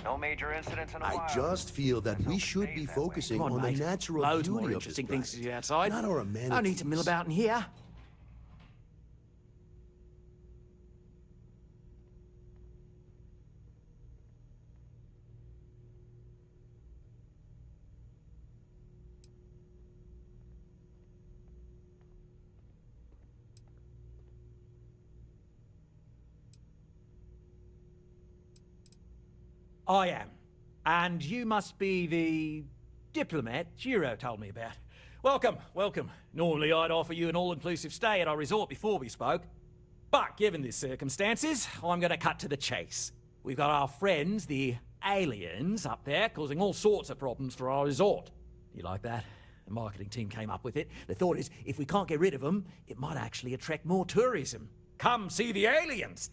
No major incidents in a while. I just feel that we should be focusing Come on, on the mate. natural Loads more beauty of this interesting things to planet, do outside. not our amenities. No need to mill about in here. I am. And you must be the diplomat Giro told me about. Welcome, welcome. Normally I'd offer you an all-inclusive stay at our resort before we spoke. But given the circumstances, I'm going to cut to the chase. We've got our friends, the aliens, up there causing all sorts of problems for our resort. Do you like that? The marketing team came up with it. The thought is, if we can't get rid of them, it might actually attract more tourism. Come see the aliens!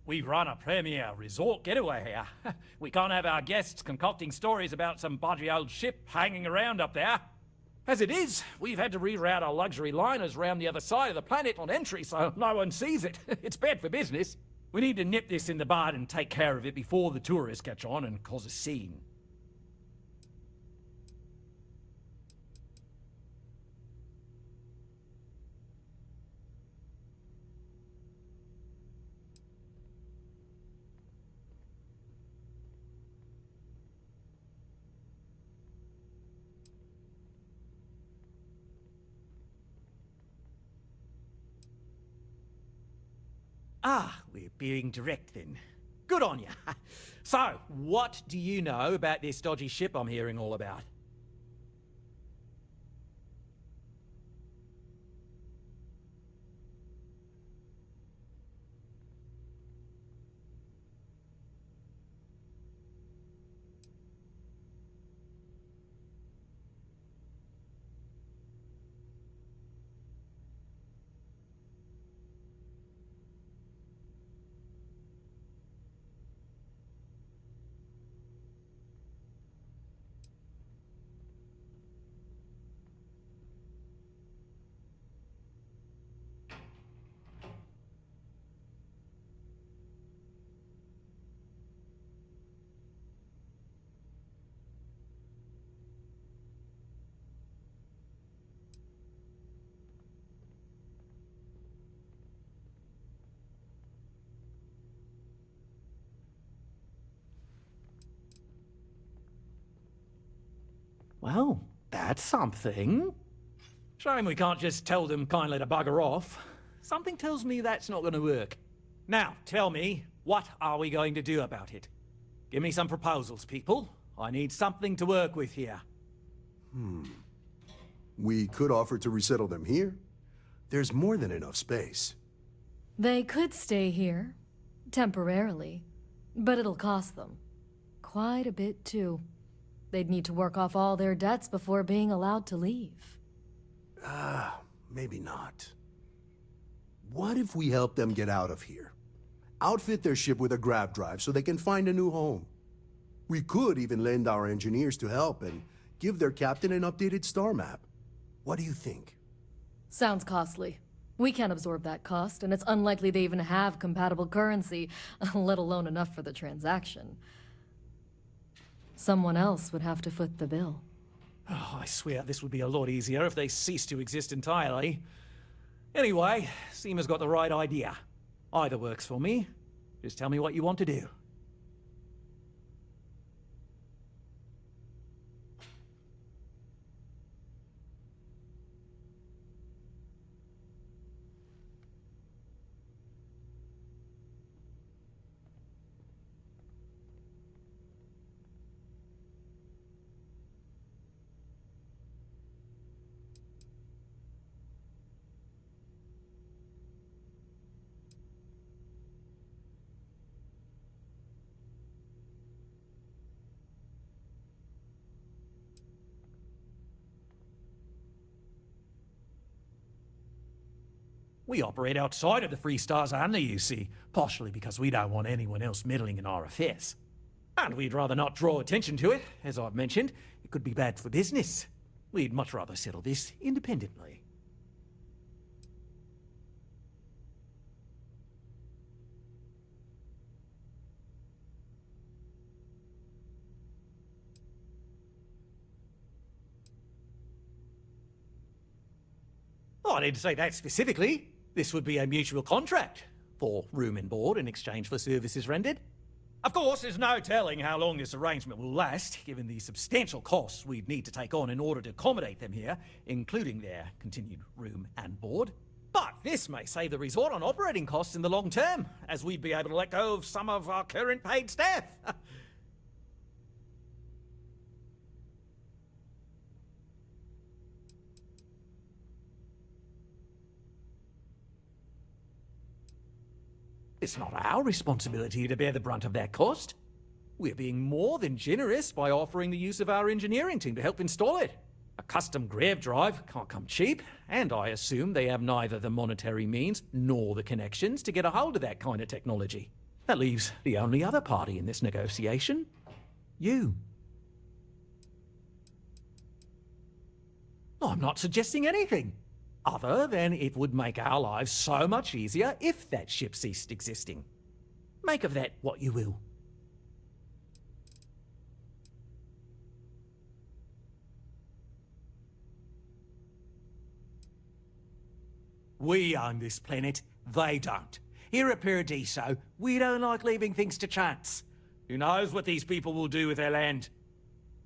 We run a premier resort getaway here. We can't have our guests concocting stories about some budgy old ship hanging around up there. As it is, we've had to reroute our luxury liners round the other side of the planet on entry so no one sees it. It's bad for business. We need to nip this in the bud and take care of it before the tourists catch on and cause a scene. Ah, we're being direct then. Good on you. So, what do you know about this dodgy ship I'm hearing all about? Well, that's something. Shame we can't just tell them kindly to bugger off. Something tells me that's not going to work. Now, tell me, what are we going to do about it? Give me some proposals, people. I need something to work with here. We could offer to resettle them here. There's more than enough space. They could stay here, temporarily, but it'll cost them. Quite a bit, too. They'd need to work off all their debts before being allowed to leave. Maybe not. What if we help them get out of here? Outfit their ship with a grav drive so they can find a new home. We could even lend our engineers to help and give their captain an updated star map. What do you think? Sounds costly. We can't absorb that cost, and it's unlikely they even have compatible currency, let alone enough for the transaction. Someone else would have to foot the bill. Oh, I swear this would be a lot easier if they ceased to exist entirely. Anyway, Seema's got the right idea. Either works for me. Just tell me what you want to do. We operate outside of the Free Stars only, you see, partially because we don't want anyone else meddling in our affairs. And we'd rather not draw attention to it. As I've mentioned, it could be bad for business. We'd much rather settle this independently. Oh, I didn't say that specifically. This would be a mutual contract for room and board in exchange for services rendered. Of course, there's no telling how long this arrangement will last, given the substantial costs we'd need to take on in order to accommodate them here, including their continued room and board. But this may save the resort on operating costs in the long term, as we'd be able to let go of some of our current paid staff. It's not our responsibility to bear the brunt of that cost. We're being more than generous by offering the use of our engineering team to help install it. A custom grav drive can't come cheap, and I assume they have neither the monetary means nor the connections to get a hold of that kind of technology. That leaves the only other party in this negotiation: you. I'm not suggesting anything, other than it would make our lives so much easier if that ship ceased existing. Make of that what you will. We own this planet, they don't. Here at Paradiso, we don't like leaving things to chance. Who knows what these people will do with their land?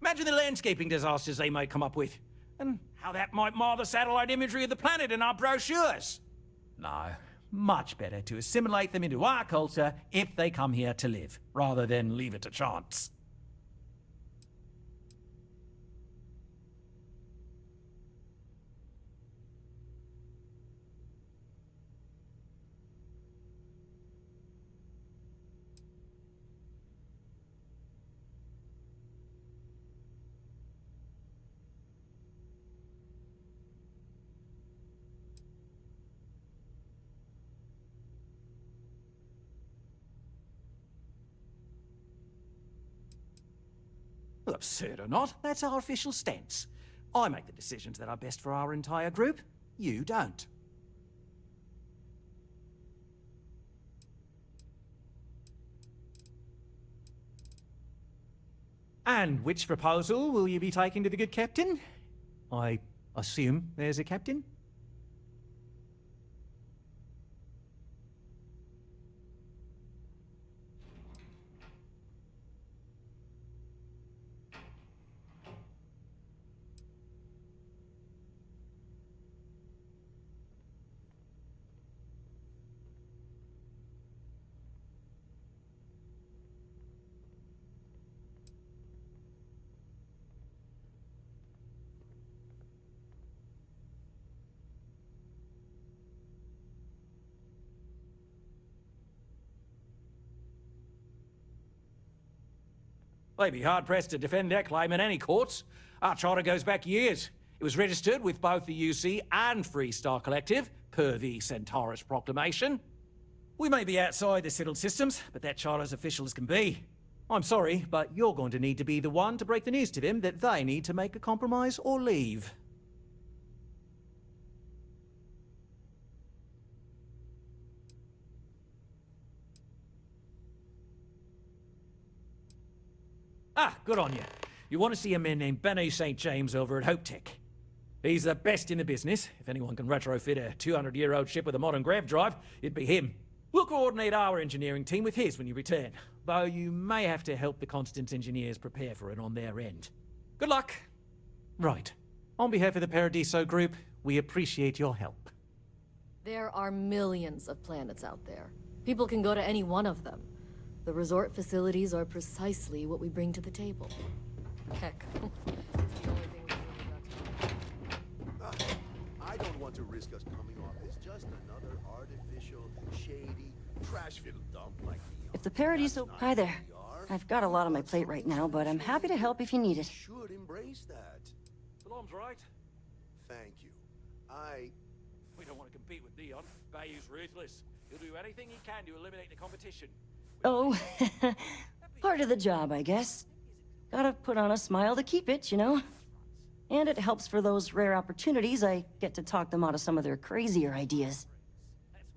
Imagine the landscaping disasters they might come up with, and how that might mar the satellite imagery of the planet in our brochures. No, much better to assimilate them into our culture if they come here to live, rather than leave it to chance. Well, absurd or not, that's our official stance. I make the decisions that are best for our entire group. You don't. And which proposal will you be taking to the good captain? I assume there's a captain? They'd be hard-pressed to defend their claim in any courts. Our charter goes back years. It was registered with both the UC and Free Star Collective, per the Centaurus Proclamation. We may be outside the settled systems, but that charter's official as can be. I'm sorry, but you're going to need to be the one to break the news to them that they need to make a compromise or leave. Ah, good on you. You want to see a man named Benny St. James over at Hope Tech. He's the best in the business. If anyone can retrofit a 200-year-old ship with a modern grav drive, it'd be him. We'll coordinate our engineering team with his when you return, though you may have to help the Constance engineers prepare for it on their end. Good luck. Right. On behalf of the Paradiso Group, we appreciate your help. There are millions of planets out there. People can go to any one of them. The resort facilities are precisely what we bring to the table. Heck. I don't want to risk us coming off as just another artificial, shady, trash-filled dump like the... If the Paradiso... Hi there. I've got a lot on my plate right now, but I'm happy to help if you need it. Should embrace that. Salam's right. Thank you. We don't want to compete with Dion. Bayou's ruthless. He'll do anything he can to eliminate the competition. Oh, Part of the job, I guess. Gotta put on a smile to keep it, you know? And it helps for those rare opportunities I get to talk them out of some of their crazier ideas.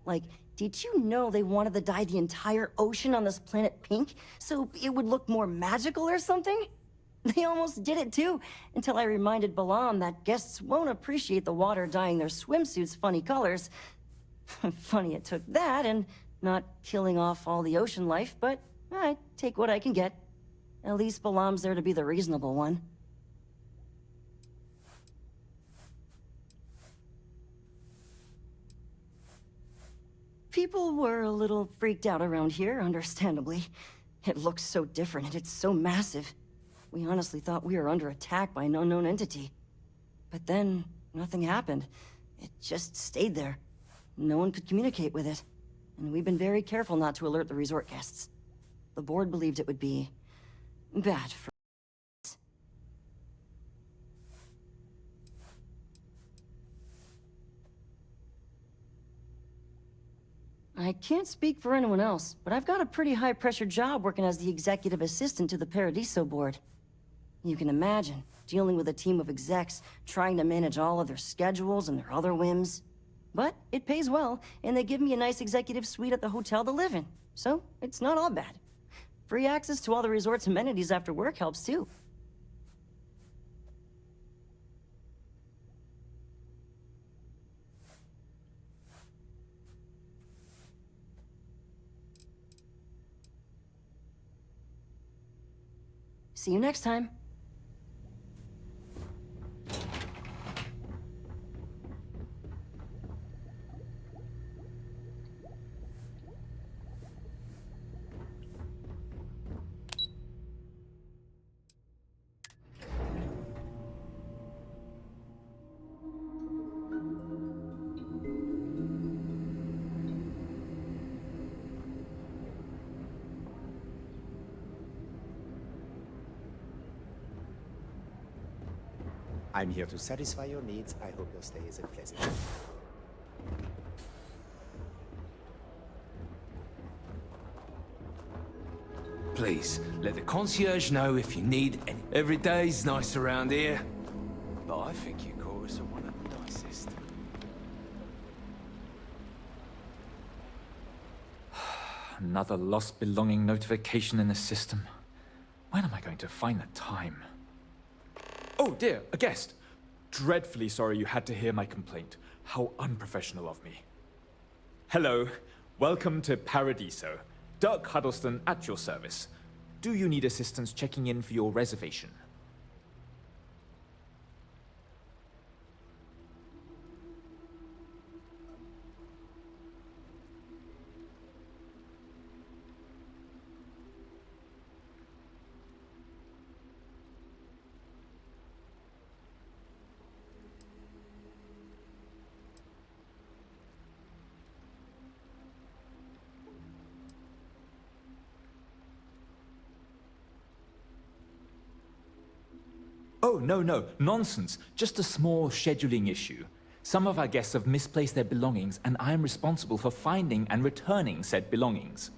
Like, did you know they wanted to dye the entire ocean on this planet pink so it would look more magical or something? They almost did it too, until I reminded Balam that guests won't appreciate the water dyeing their swimsuits funny colors. Funny it took that and not killing off all the ocean life, but I take what I can get. At least Balam's there to be the reasonable one. People were a little freaked out around here, understandably. It looks so different and it's so massive. We honestly thought we were under attack by an unknown entity. But then, nothing happened. It just stayed there. No one could communicate with it. And we've been very careful not to alert the resort guests. The board believed it would be bad for us. I can't speak for anyone else, but I've got a pretty high-pressure job working as the executive assistant to the Paradiso board. You can imagine, dealing with a team of execs, trying to manage all of their schedules and their other whims. But it pays well, and they give me a nice executive suite at the hotel to live in. So, it's not all bad. Free access to all the resort's amenities after work helps too. See you next time. I'm here to satisfy your needs. I hope your stay is pleasant. Please, let the concierge know if you need any. Every day's nice around here. But I think you chorus are one of the nicest. Another lost belonging notification in the system. When am I going to find the time? Oh dear, a guest. Dreadfully sorry you had to hear my complaint. How unprofessional of me. Hello, welcome to Paradiso. Dirk Huddleston at your service. Do you need assistance checking in for your reservation? Oh, no, nonsense. Just a small scheduling issue. Some of our guests have misplaced their belongings, and I am responsible for finding and returning said belongings.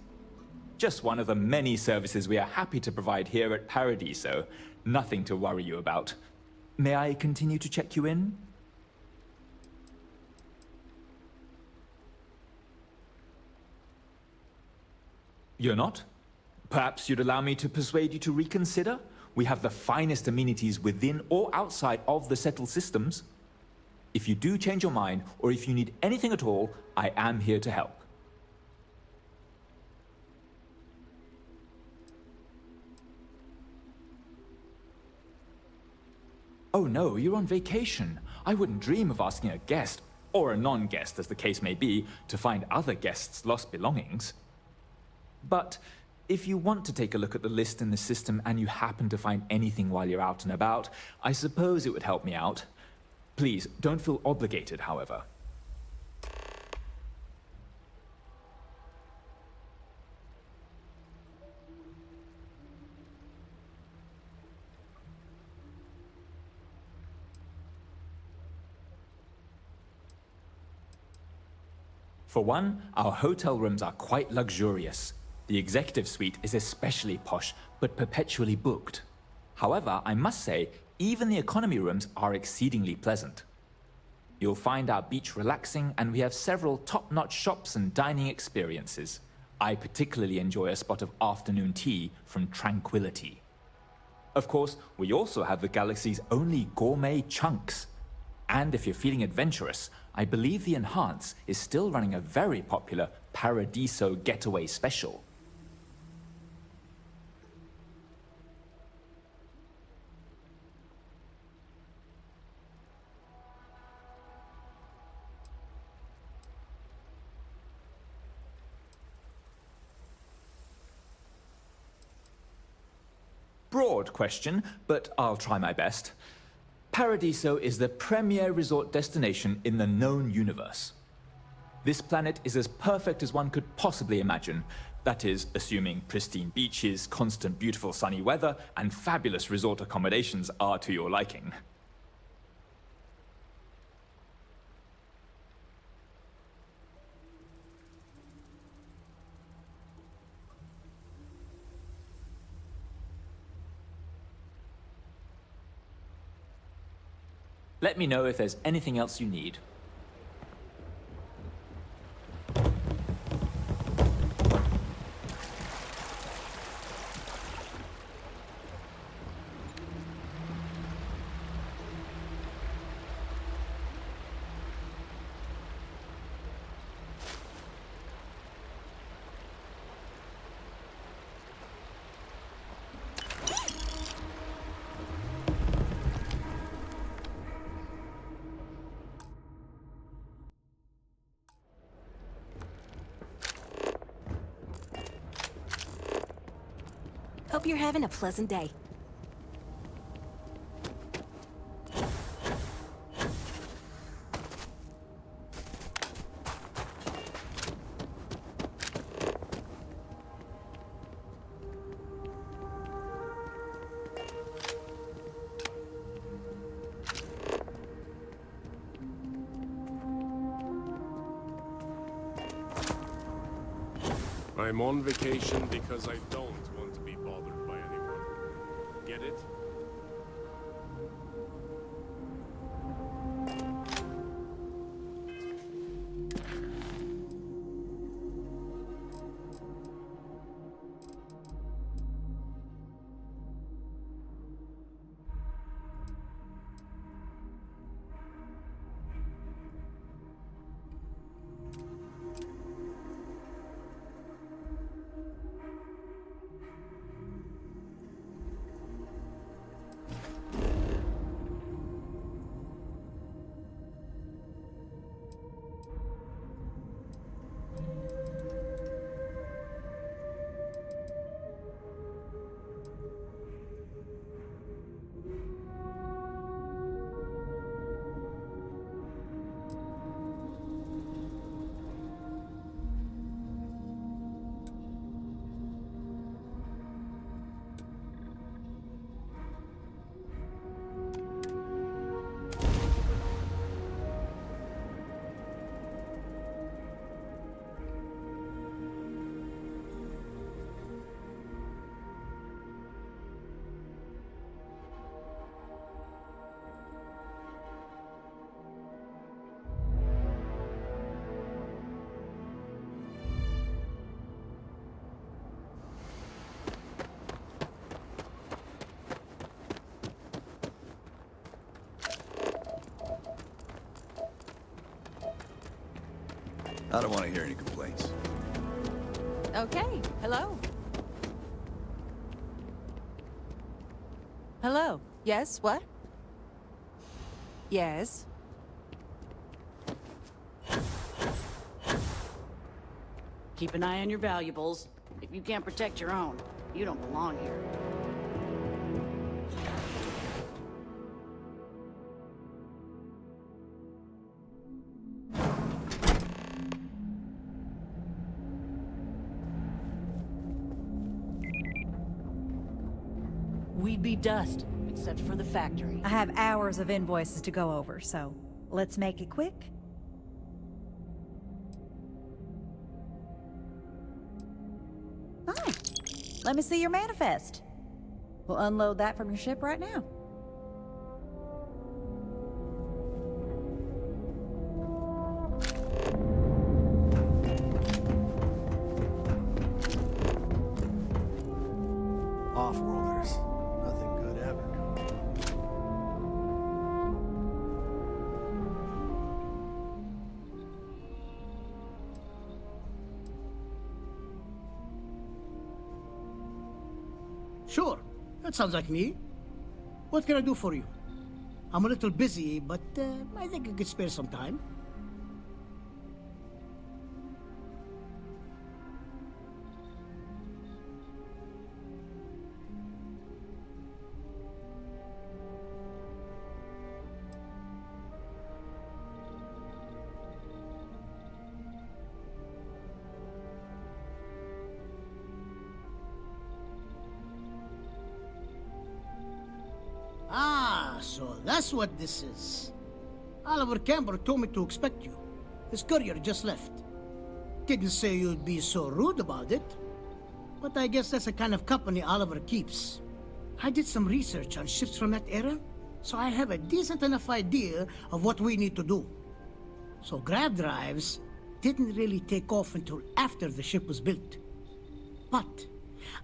Just one of the many services we are happy to provide here at Paradiso. Nothing to worry you about. May I continue to check you in? You're not? Perhaps you'd allow me to persuade you to reconsider? We have the finest amenities within or outside of the settled systems. If you do change your mind, or if you need anything at all, I am here to help. Oh no, you're on vacation. I wouldn't dream of asking a guest, or a non-guest as the case may be, to find other guests' lost belongings. But if you want to take a look at the list in the system and you happen to find anything while you're out and about, I suppose it would help me out. Please, don't feel obligated, however. For one, our hotel rooms are quite luxurious. The executive suite is especially posh, but perpetually booked. However, I must say, even the economy rooms are exceedingly pleasant. You'll find our beach relaxing, and we have several top-notch shops and dining experiences. I particularly enjoy a spot of afternoon tea from Tranquility. Of course, we also have the galaxy's only gourmet chunks. And if you're feeling adventurous, I believe the Enhance is still running a very popular Paradiso Getaway Special. Broad question, but I'll try my best. Paradiso is the premier resort destination in the known universe. This planet is as perfect as one could possibly imagine. That is, assuming pristine beaches, constant beautiful sunny weather, and fabulous resort accommodations are to your liking. Let me know if there's anything else you need. Hope you're having a pleasant day. I'm on vacation because I don't want to be bothered by anyone. Get it? I don't want to hear any complaints. Okay, hello. Hello. Yes, what? Yes. Keep an eye on your valuables. If you can't protect your own, you don't belong here. We'd be dust, except for the factory. I have hours of invoices to go over, so let's make it quick. Let me see your manifest. We'll unload that from your ship right now. Off-worlders. Nothing good ever comes. Sure, that sounds like me. What can I do for you? I'm a little busy, but I think I could spare some time. Ah, so that's what this is. Oliver Campbell told me to expect you. His courier just left. Didn't say you'd be so rude about it. But I guess that's the kind of company Oliver keeps. I did some research on ships from that era, so I have a decent enough idea of what we need to do. So grav drives didn't really take off until after the ship was built. But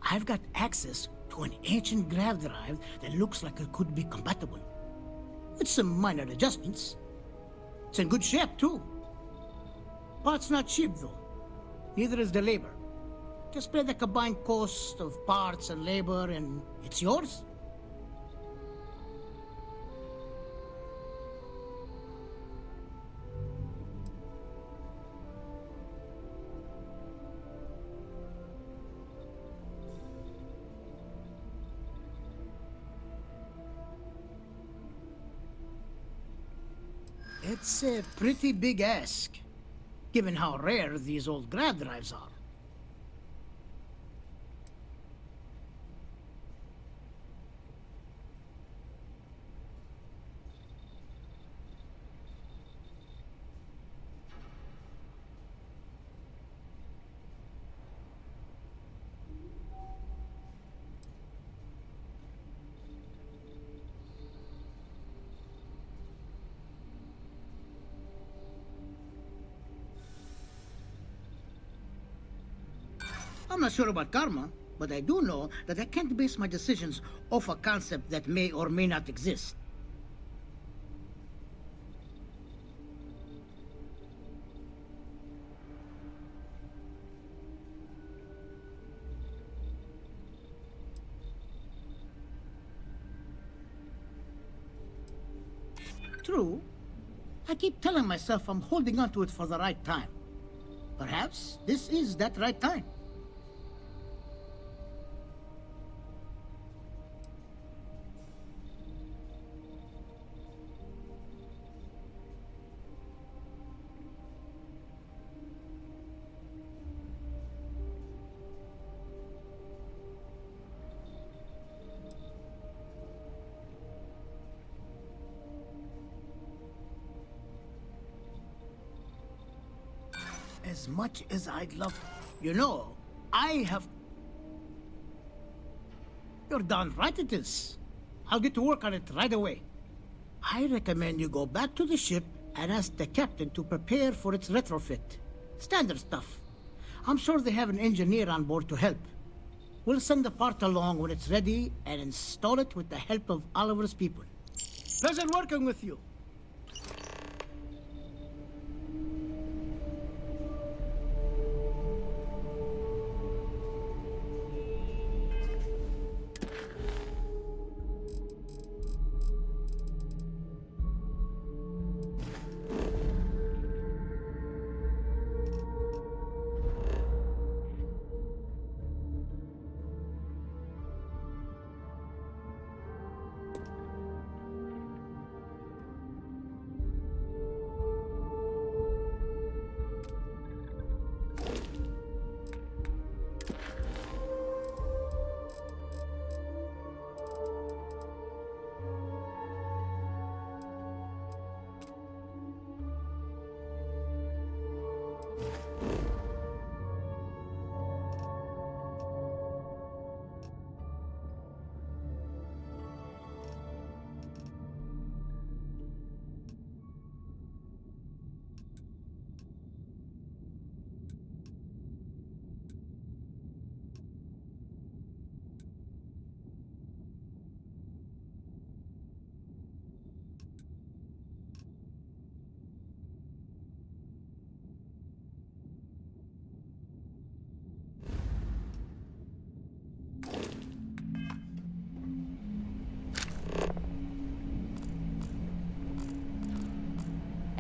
I've got access to an ancient grav drive that looks like it could be compatible. With some minor adjustments. It's in good shape, too. Parts not cheap, though. Neither is the labor. Just pay the combined cost of parts and labor, and it's yours. It's a pretty big ask, given how rare these old grav drives are. I'm not sure about karma, but I do know that I can't base my decisions off a concept that may or may not exist. True. I keep telling myself I'm holding on to it for the right time. Perhaps this is that right time. As much as I'd love, you know, I have... You're darn right it is. I'll get to work on it right away. I recommend you go back to the ship and ask the captain to prepare for its retrofit. Standard stuff. I'm sure they have an engineer on board to help. We'll send the part along when it's ready and install it with the help of Oliver's people. Pleasure working with you.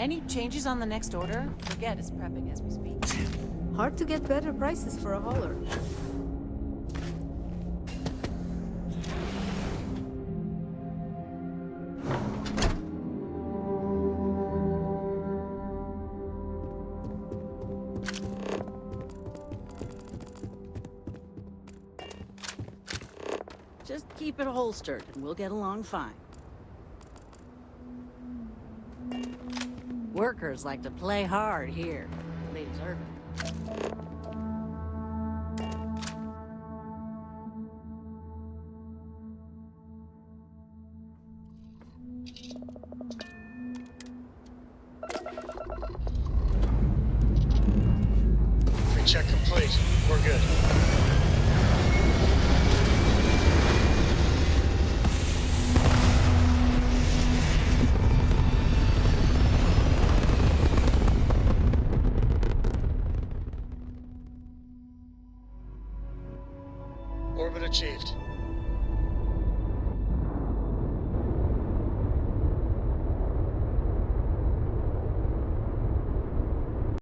Any changes on the next order? Forget it's prepping as we speak. Hard to get better prices for a hauler. Just keep it holstered, and we'll get along fine. Workers like to play hard here. They deserve it. Recheck complete. We're good. Orbit achieved.